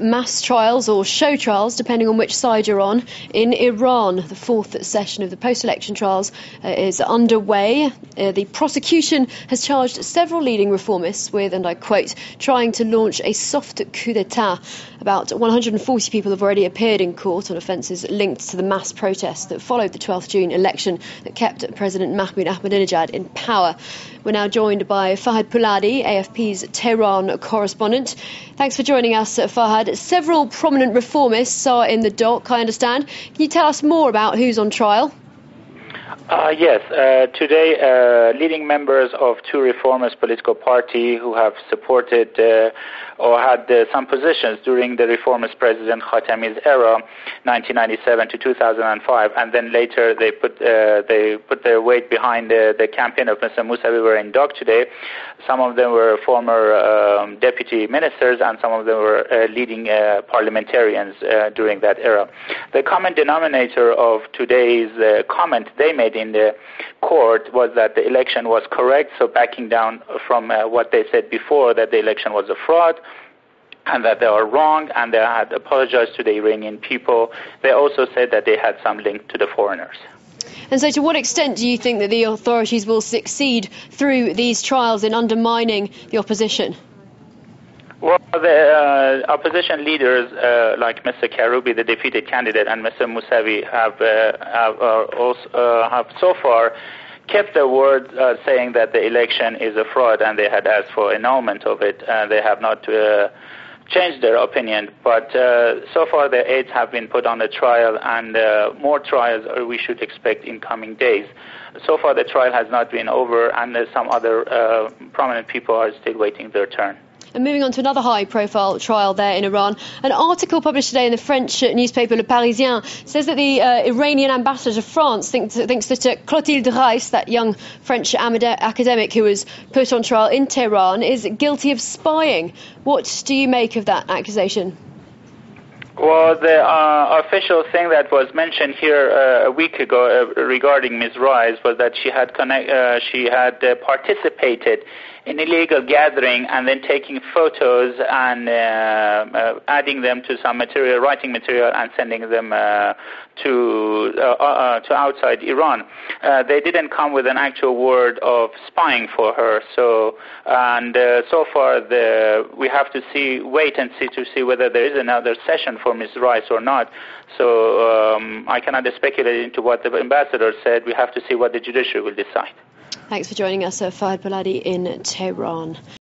mass trials or show trials, depending on which side you're on, in Iran. The fourth session of the post-election trials is underway. The prosecution has charged several leading reformists with, and I quote, trying to launch a soft coup d'etat. About 140 people have already appeared in court on offences linked to the mass protests that followed the 12th June election that kept President Mahmoud Ahmadinejad in power. We're now joined by Fahad Pouladi, AFP's Tehran correspondent. Thanks for joining us, Fahad. Several prominent reformists are in the dock, I understand. Can you tell us more about who's on trial? Yes. Today, leading members of two reformist political parties who have supported or had some positions during the reformist President Khatami's era, 1997 to 2005, and then later they put their weight behind the campaign of Mr. Mousavi were in dock today. Some of them were former deputy ministers, and some of them were leading parliamentarians during that era. The common denominator of today's comment they made in the court was that the election was correct, so backing down from what they said before, that the election was a fraud and that they are wrong, and they had apologized to the Iranian people. They also said that they had some link to the foreigners. And so to what extent do you think that the authorities will succeed through these trials in undermining the opposition? Well, the opposition leaders like Mr. Karoubi, the defeated candidate, and Mr. Mousavi have so far kept their word, saying that the election is a fraud, and they had asked for annulment of it. They have not changed their opinion, but so far the aides have been put on a trial, and more trials we should expect in coming days. So far the trial has not been over, and some other prominent people are still waiting their turn. And moving on to another high-profile trial there in Iran, an article published today in the French newspaper Le Parisien says that the Iranian ambassador to France thinks that Clotilde Reiss, that young French academic who was put on trial in Tehran, is guilty of spying. What do you make of that accusation? Well, the official thing that was mentioned here a week ago regarding Ms. Reiss was that she had participated in illegal gathering and then taking photos and adding them to some material, writing material, and sending them to outside Iran. They didn't come with an actual word of spying for her. So far we have to wait and see whether there is another session for Ms. Reiss or not. So I cannot speculate into what the ambassador said. We have to see what the judiciary will decide. Thanks for joining us, Fahad Pouladi in Tehran.